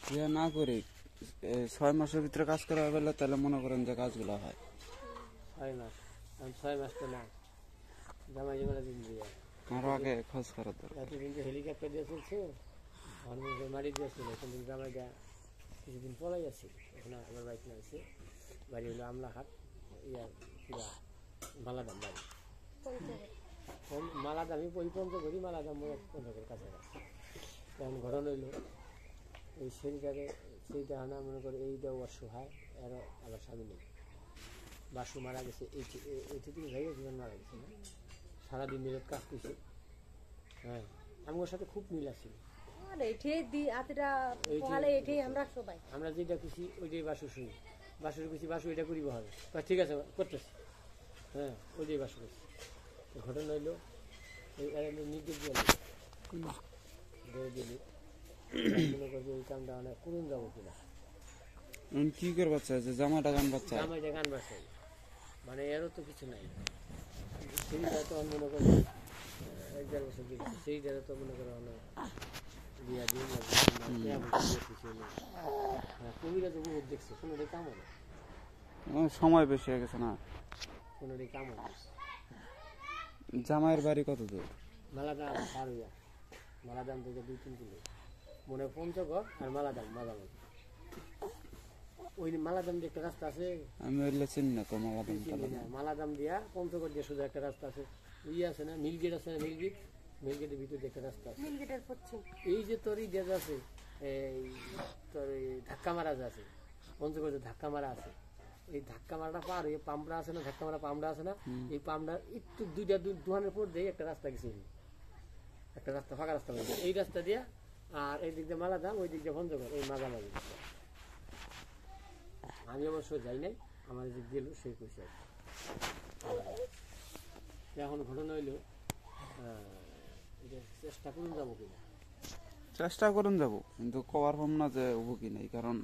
বিয়ে না করে 6 মাসের ভিতরে কাজ করা গেলে তাহলে মনে করেন যে কাজগুলো হয় 6 মাস। 6 মাস তো না, জামাই জমানা দিন দিয়ে আরো আগে খোঁজ করার দরকার। এতদিন তো হেলিকপ্টার দিয়ে চলছে, মাটি দিয়েছিল, কিন্তু জামাইটা কিছুদিন পলাই আছে। এখন আমার বাইক নাইছে, বাড়ি হলো আমলাহাট, পুরা মালাদাম বাড়ি। মালাদামি ওই পঞ্চগড়ি, মালাদাম পঞ্চগড়ের কাছাকাছি। এখন ঘটনা হইল এই সেইটা আনা মনে করে এইটাও অসহায়, এরও আবার স্বামী নেই, বাসু মারা গেছে, এইটি থেকে ভাই জীবন মারা গেছে না, সারাদিন নিরত কাজ করছে। হ্যাঁ, আমি ওর সাথে খুব মিল আছি। আমরা যেটা খুশি ওইটাই বাসু শুনি, বাসুর খুশি বাসু এটা করিব হবে, ঠিক আছে করতেছি। হ্যাঁ, ওইটাই বাসু করছি। ঘটনা হইলো নির্দেশ দিলি মনে করছি এই কামটা অনেক করুন যাবো কিনা। কি করে বাচ্চা আছে? জামাইটা গান বাচ্চা, জামাইটা গান বাচ্চাই, মানে এরও তো কিছু নাই। সেইটা তো মনে করি 1-1.5 বছর দিয়েছি, সেইটা তো মনে করো অনেক বিয়া দিয়ে কবিরা তো বহুত দেখছে, কোনোটাই কামও না, সময় বেশি হয়ে গেছে না, কোনোটাই কামও না। জামাইয়ের বাড়ি কত দূর? মালাদাম পার হইয়া, মালাদাম থেকে 2-3 কিলো, মনে হয় পঞ্চগড় আর মালাদাম মাঝামাঝি। ওই মালাদাম দিয়ে একটা রাস্তা আছে, আমি ওইগুলো চিনি না তো। মালাদাম দিয়া পঞ্চগড় দিয়ে শুধু একটা রাস্তা আছে, ওই আছে না মিলগেট আছে না, মিলগেটের ভিতরে একটা রাস্তা আছে। এই যে তোর ইয়ে আছে, এই তোর ধাক্কা মারা যে আছে, পঞ্চগড় যে ধাক্কা মারা আছে, এই ধাক্কা মারাটা পার হয়ে পামড়া আছে না, ধাক্কা মারা পামড়া আছে না, এই পামড়া একটু দুইটা দোকানের পর দিয়ে একটা রাস্তা গেছে, একটা রাস্তা ফাঁকা রাস্তা হয়েছে, এই রাস্তা দিয়া। আর এই দিক দিয়ে মালাদাম, ওই দিক দিয়ে পঞ্চগড়, এই মাঝামাঝি। আমি অবশ্য যাই নাই, আমার যে গেল সেই কইছে। এখন ঘটনা হইল চেষ্টা করুন যাবো কিনা, চেষ্টা করুন যাবো, কিন্তু কবার পাম না যে হবো কি নাই। কারণ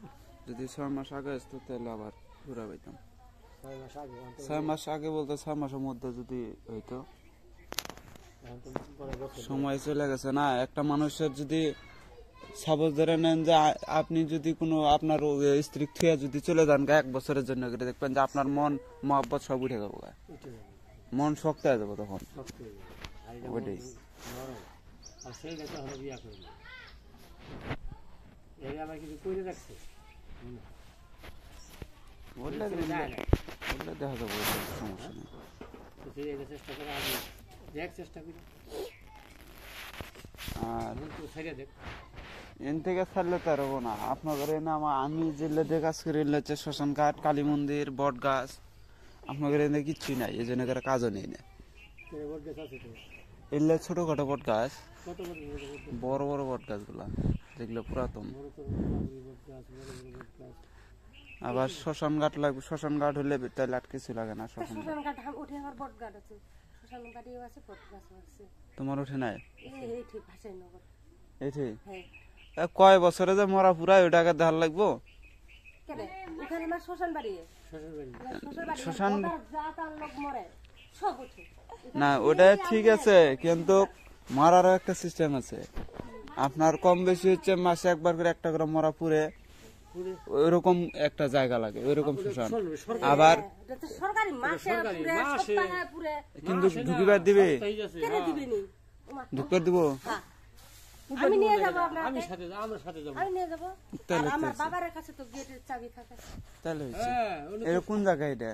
যদি 6 মাস আগে আসতো তাহলে আবার ঘুরা পাইতাম। 6 মাস আগে বলতে 6 মাসের মধ্যে যদি হইতো। সময় চলে গেছে না। একটা মানুষের যদি সাপোজ ধরে নেন যে আপনি যদি কোনো আপনার স্ত্রী থুয়া যদি চলে যান 1 বছরের জন্য, দেখবেন যে আপনার মন মহব্বত সব উঠে যাবো, মন শক্ত হয়ে যাবো তখন। ওইটাই দেখা যাবো, সমস্যা নেই। আর এন থেকে ছাড়লে তো আরবো না আপনাদের আমি যে কাজ করি হচ্ছে শ্মশান ঘাট, কালী মন্দির, বট গাছ, আপনাদের এনে কিচ্ছুই নাই, এই জন্য কাজও নেই না। এলে ছোটখাটো বট গাছ, বড় বড় বট গাছ গুলা যেগুলো পুরাতন। আবার শ্মশান ঘাট লাগবে, শ্মশান ঘাট হলে তাহলে আর কিছু লাগে না। তোমার উঠে নাই? কয় বছরে যে মরা পুরা ওই টাকা ধার লাগবো। শ্মশান না, ওটা ঠিক আছে, কিন্তু মারারও একটা সিস্টেম আছে। আপনার কম বেশি হচ্ছে মাসে একবার করে একটা করে মরা পুরে, ওইরকম একটা জায়গা লাগে, ওইরকম শ্মশান। আবার কিন্তু ঢুকিবার দিবে, ঢুকবার দিব, আমি নিয়ে যাব, আমি সাথে যাব, আমরা সাথে যাব, আমি নিয়ে যাব। আর আমার বাবার কাছে তো গেটের চাবি থাকে। তাহলে এর কোন জায়গা এটা?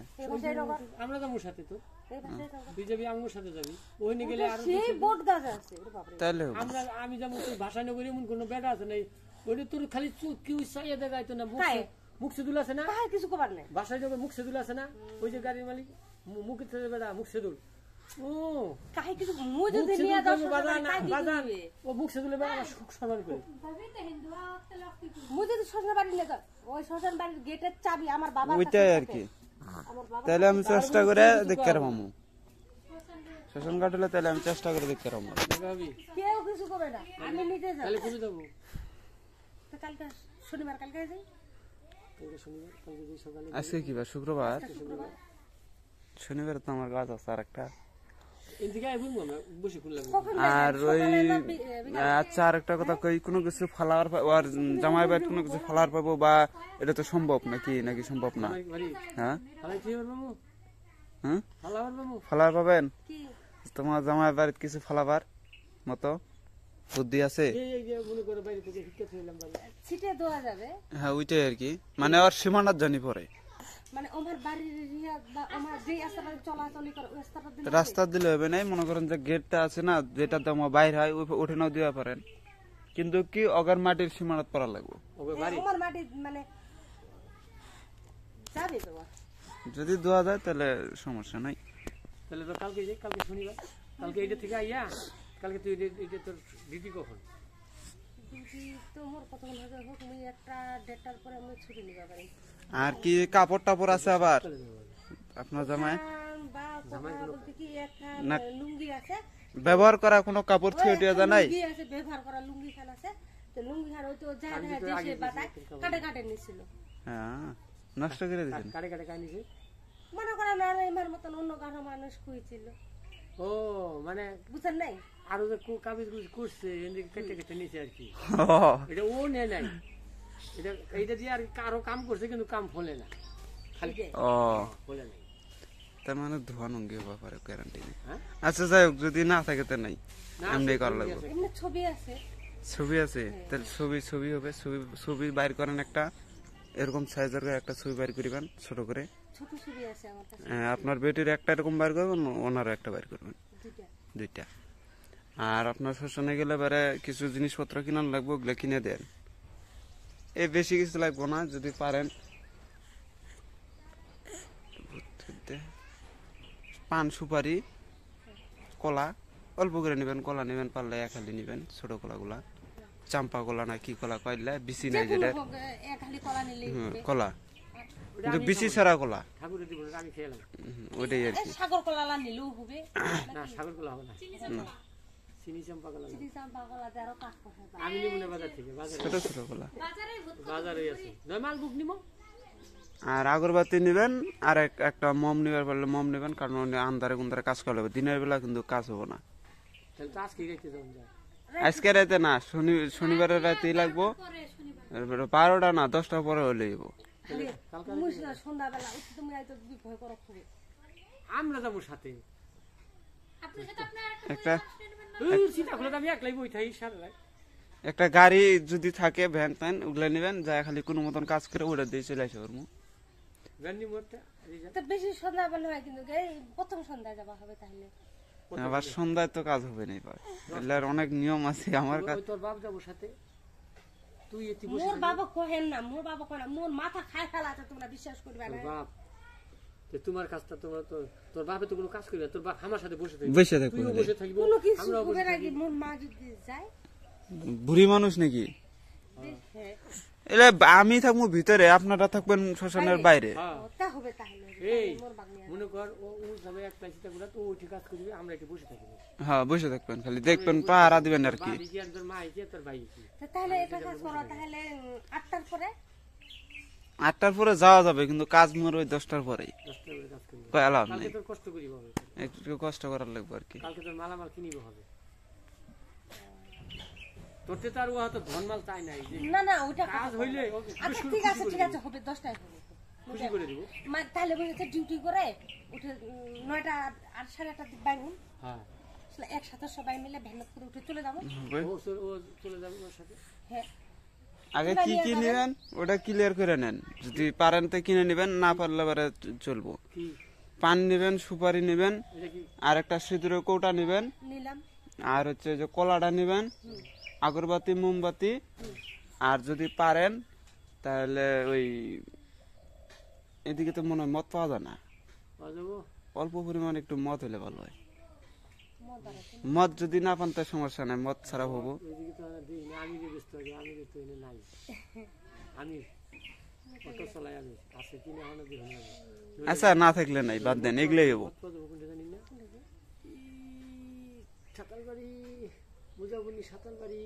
আমরা যাবো সাথে, তো বিজেপি আঙ্গুর সাথে যাবি, ওই নিয়ে গেলে আর সেই বট গাছ আছে। তাহলে আমি যাবো, তোর ভাষা নগরী এমন কোনো বেটা আছে নাই, ওইটা তোর খালি চুপ কি চাইয়া দেখাইতো না। মুখ সেদুল আছে না, কিছু কবার নাই, ভাষায় যাবে মুখ সেদুল আছে না, ওই যে গাড়ির মালিক মুখে থেকে বেটা মুখ সেদুল। ও কাই কিছু মুই যদি নিয়ে যাও বাজান, ও মুখ সেদুলে বেটা সুখ সমান করে। মুই যদি শ্বশুর বাড়ি নিয়ে যাও, ওই শ্বশুর বাড়ির গেটের চাবি আমার বাবার কাছে। ওইটাই আর কি। তাহলে আমি চেষ্টা করে দেখতে পাবো শ্মশান ঘাট হলে, তাহলে আমি চেষ্টা করে দেখতে পাবো। কেউ কিছু করবে না, আমি নিজে যাব। তাহলে কবে যাবো? কালকে শনিবার, কালকে যাই। আজকে কি বার? শুক্রবার। শনিবার তো আমার কাজ আছে আর একটা। এদিকে আইবো আমরা বসে খুললাম কখন আর ওই সকালে না বিকালে? আচ্ছা আর একটা কথা কই, কোনো কিছু ফালার আর জামাই বাড়ি কোনো কিছু ফালার পাবো বা এটা তো সম্ভব নাকি সম্ভব না? বাড়ি হ্যাঁ ফালাই কি করবো হ্যাঁ ফালা পারবো ফালার পাবেন? কি তোমার জামাই বাড়িতে কিছু ফালাবার মতো বুদ্ধি আছে? এই যে মনে করে বাইরে থেকে শিক্ষা ছিলাম বাড়ি ছিটে দেওয়া যাবে হ্যাঁ ওইটাই আর কি, মানে ওর সীমানার জানি পরে মানে আমার বাড়ির রিয়াদ বা আমার যে রাস্তাটা চলাচলি করে ওই রাস্তাটা দিলে রাস্তা দিলে হবে নাই, মনে করেন যে গেটটা আছে না যেটা তোমার বাইরে হয় উঠে নাও দিতে পারেন, কিন্তু কি অগার মাটির সীমানাত পড়া লাগবে। ওকে বাড়ি আমার মাটি মানে যাবে তোমার যদি দেওয়া যায় তাহলে সমস্যা নাই। তাহলে তো কালকে যে কালকে শনিবার কালকে এইটা থেকে আইয়া কালকে তুই এটা তোর ডিউটি কখন ডিউটি তো মোর কতক্ষণ হবে হোক মুই একটা 1:30টার পরে আমি ছুটি নিতে পারি আর কি কাপড় টাপড় আছে আবার আপনার জামাই? বা কথা বলতে কি একটা না। লুঙ্গি আছে ব্যবহার করা কোনো কাপড় থিয়ে টিয়া যা নাই? লুঙ্গি আছে ব্যবহার করা লুঙ্গি খান আছে তো লুঙ্গি খান ওই তো যা যা দেশে বাতায় কাটে নিছিল হ্যাঁ নষ্ট করে দিয়েছেন। কাটে কাটে কাই নিছে মনে করেন আর আমার মতন অন্য কারো মানুষ খুঁজছিল ও মানে বুঝছেন নাই আরো যে কাবিজ করছে এদিকে কেটে কেটে নিছে আর কি ও, এটা ও নেয় নাই এটা এইটা দিয়ে আর কারো কাম করছে কিন্তু কাম ফলে না খালি ও ফলে নাই তার মানে ধোয়া নঙ্গি ব্যাপারে গ্যারান্টি নেই। হ্যাঁ আচ্ছা যাই হোক, যদি না থাকে তো নাই, না, এমনি করা ছবি লাগবে। আছে। এমনি ছবি আছে ছবি আছে তাহলে ছবি হবে, ছবি বাইর করেন একটা এরকম সাইজের একটা ছবি বাইর করিবেন ছোট করে। ছোট ছবি আছে আমার কাছে আপনার বেটির একটা এরকম বাইর করবেন, ওনারও একটা বাইর করবেন, দুইটা দুইটা। আর আপনার শ্মশানে গেলে এবারে কিছু জিনিসপত্র কিনার লাগবে, ওগুলো কিনে দেন। এই বেশি কিছু লাগবে না, যদি পারেন পান সুপারি কলা অল্প করে নেবেন, কলা নেবেন পারলে এক হালি নেবেন, ছোট কলাগুলা চাম্পা কলা না কি কলা কইলে বিচি নাই যেটা, এক হালি কলা নিলে কলা কিন্তু বিচি ছাড়া কলা, ঠাকুরের দিব আমি খেলাম ওইটাই আর কি। সাগর কলা নিলেও হবে না সাগর কলা হবে না চিনি চম্পা কলা চিনি চাম্পা কলা দিয়ে আরো কাজ করতে হবে আমি নিব না বাজার থেকে বাজারে ছোট ছোট কলা বাজারে আছে নয় বুক নিব আর আগরবাতি নেবেন, আর একটা মম নেবার পারলে মম নেবেন, কারণ আন্ধারে কুন্দারে কাজ করলে হবে, দিনের বেলা কিন্তু কাজ হবো না। তাহলে তো আজকে গাইতে যাবেন যা আজকে রাতে না, শনিবারের রাতেই লাগবো, 12টা না 10টা পরে হলে মুই সন্ধ্যাবেলা উঠে তুমি হয়তো ভয় করো খুবই আমরা যাবো সাথে একটা চিন্তা করলে আমি একলাই বই থাকি সারালাই একটা গাড়ি যদি থাকে ভ্যান ট্যান ওগুলো নেবেন, যা খালি কোনো মতন কাজ করে ওটা দিয়ে চলে আসে ওর গান্ডি মোড়টা তো বেশি সন্ধ্যাবেলা হয় কিন্তু এই প্রথম সন্ধ্যায় যাওয়া হবে তাহলে আবার সন্ধ্যায় তো কাজ হবে না, এবার অনেক নিয়ম আছে আমার কাছে। ওই তোর বাপ যাবো সাথে তুই এতি বসে মোর বাবা কহেন না, মোর বাবা কহেন না, মোর মাথা খায় ফেলাতে তোমরা বিশ্বাস করবে না। বাপ যে তোমার কাজটা তোমার তো তোর বাপে তো কোনো কাজ করবে না, তোর বাপ আমার সাথে বসে থাকবে, বসে থাকবে, তুইও বসে থাকবি কোনো কিছু আমরাও বসে হবে থাকবি। নাকি মোর মা যদি যায় বুড়ি মানুষ নাকি? হ্যাঁ এলে আমি থাকবো ভিতরে, আপনারা থাকবেন শ্মশানের বাইরে। হ্যাঁ তা হবে তাহলে এই মোর বাগনি মনে কর ও যাবে একটা চিন্তা করে তো ওইটি কাজ করবে, আমরা একটু বসে থাকবো হ্যাঁ বসে থাকবেন, খালি দেখবেন পাহারা দিবেন আর কি। বাড়ি কি আর তোর মা কি তোর ভাই কি তাহলে এটা কাজ করো তাহলে 8টার পরে 8টার পরে যাওয়া যাবে, কিন্তু কাজ মোর ওই 10টার পরেই, 10টা করে কাজ করবি কয়ালাম কালকে নেই, তোর কষ্ট করিব হবে একটু কষ্ট করার লাগবে আর কি। কালকে তোর মালামাল কিনিব হবে তোরতে তো আর ও হয়তো ধনমাল চাই নাই যে না না ওটা কাজ হইলে ওকে আচ্ছা ঠিক আছে হবে 10টায় হবে খুশি করে দিব তাহলে বলেছে ডিউটি করে উঠে 9টা 8:30 বাইরুন হ্যাঁ একসাথে সবাই মিলে ভ্যানত করে উঠে চলে যাবো ও চলে যাবে ওর সাথে হ্যাঁ আগে কি কি নেবেন ওটা ক্লিয়ার করে নেন, যদি পারেন তো কিনে নেবেন, না পারলে এবারে চলবো। কি পান নেবেন, সুপারি নেবেন, এটা কি আর একটা সিঁদুরের কৌটা নেবেন, নিলাম আর হচ্ছে যে কলাটা নেবেন, আগরবাতি মোমবাতি, আর যদি পারেন তাহলে ওই এদিকে তো মনে হয় মদ পাওয়া যায় না, পাওয়া যাবো অল্প পরিমাণ একটু মদ হলে ভালো হয়। মদ আছে মদ যদি না পান তার সমস্যা নাই, মদ ছাড়া হবো। ওইদিকে তো আর দিই না, আমি যে ব্যস্ত আছি আমি ব্যস্ত হইলে নাই আমি অটো চালাই আমি আছে কিনে হলো দিয়ে হয়ে যাবে আচ্ছা না থাকলে নাই, বাদ দেন, এগুলোই হবো। কোনটা জানি না সাতালবাড়ি মুজাবনি সাতালবাড়ি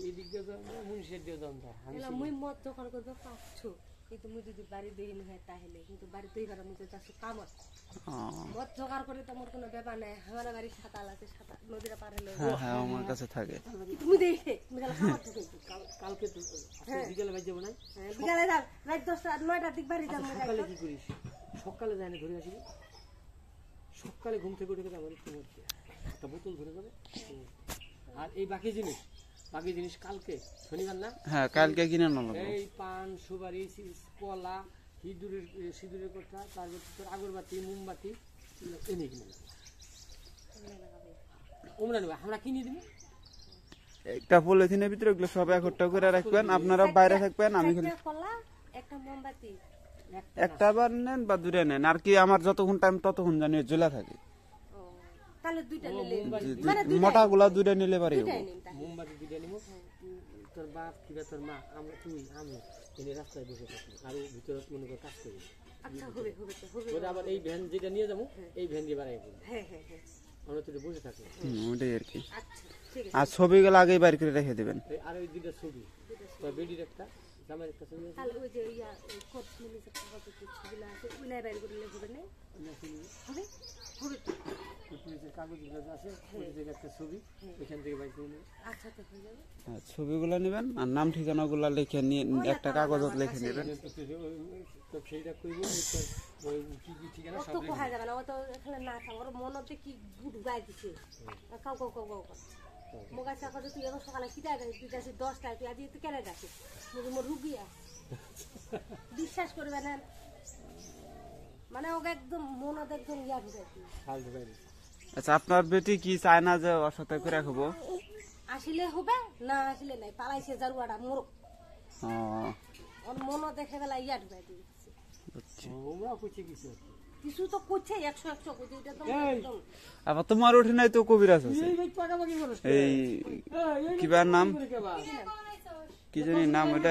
এদিক দিয়ে মুন্সির দিয়ে দাম আমি এলা মুই মদ দোকান করবে 500 কিন্তু মুই যদি বাড়ি দইন হয় তাহলে কিন্তু বাড়ি দইবার মুই তো যাচ্ছি কামত ও, মদ জোগাড় করে তো আমার কোনো ব্যাপার নাই আমার বাড়ি সাঁতাল আছে সাঁতাল নদীটা পার হলে হ্যাঁ হ্যাঁ আমার কাছে থাকে। তুমি দেখে তুমি তাহলে খাবার তো কিন্তু কালকে তো বিকেলে বাজে যাবো না বিকালে যাও রাত 10টা 9টার দিক বাড়ি যাও সকালে কি করিস সকালে যায় না ধরে আসবি সকালে ঘুম থেকে উঠে গেলে আমার একটু মধ্যে একটা বোতল ধরে যাবে আর এই বাকি জিনিস কালকে শনিবার না হ্যাঁ কালকে কিনে আনা লাগবে। এই পান সুপারি কলা সিঁদুরের কথা তারপর তোর আগরবাতি মোমবাতি এনে কিনে ওমরা নেবে আমরা কিনে দিব একটা পলিথিনের ভিতরে এগুলো সব একটা করে রাখবেন, আপনারা বাইরে থাকবেন, আমি খালি একটা কলা একটা মোমবাতি একটা বার নেন বা দুটো নেন, আর কি আমার যতক্ষণ টাইম ততক্ষণ জানি জ্বলা থাকে। ও তাহলে দুইটা নিলে মোটা গুলা দুটো নিলে পারি দুইটাই নিন তাহলে মোমবাতি দুইটা নিব তোর বাপ কিবা তোর মা আমরা তুই আমি এনে রাস্তায় বসে থাকি আর ভিতরে মনে করে কাজ করি আচ্ছা হবে হবে তো হবে ওটা আবার এই ভ্যান যেটা নিয়ে যাবো এই ভ্যান দিয়ে বাড়াই করবো হ্যাঁ হ্যাঁ হ্যাঁ আমরা তো বসে থাকি ওটাই আর কি। আচ্ছা ঠিক আছে আর ছবিগুলো আগেই বাইর করে রেখে দেবেন। আর ওই দুইটা ছবি তোর বেডির একটা জামাইয়ের একটা ছবি আছে তাহলে ওই যে ইয়া কোট মিলে যে কত কিছুগুলো আছে উলাই বাইর করে হবে না হবে হবে তো পুলিশের কাগজগুলো আছে ওই যে একটা ছবি এখান থেকে বাইর করে নেবে আচ্ছা তো হয়ে যাবে হ্যাঁ, ছবিগুলো নেবেন আর নাম ঠিকানাগুলো লিখে নিয়ে একটা কাগজত লিখে নেবেন। তো সেইটা করবো ওই কি কি ঠিকানা অত কোহা যাবে না ও তো এখানে না থাক ওর মনতে কি গুড গাই দিছে cow cow cow cow Muga চাকা তুই এখন সকালে কিটা গেছিস তুই যাচ্ছিস 10টায় তুই আজকে তুই কেন যাচ্ছিস মোর রুগী আছে বিশ্বাস করবে না মানে ওকে একদম মনত একদম ইয়া ঢুকে হাল ঢুকাই দিচ্ছে আচ্ছা আপনার বেটি কি চায় না যে ওর সাথে করে রাখবো? আসলে হবে না আসলে নাই পালাইছে জারুয়াটা মোর ও, ওর মন দেখে বেলা ইয়া ঢুকাই দিচ্ছে বুঝছি। ওমরাও করছে কিছু কিছু তো করছে 100 করছে এটা তো একদম আবার তোমার উঠে নাই তো কবিরাজ আছে এই পাকাপাকি মানুষ এই কিবার নাম কি জানি নাম ওটা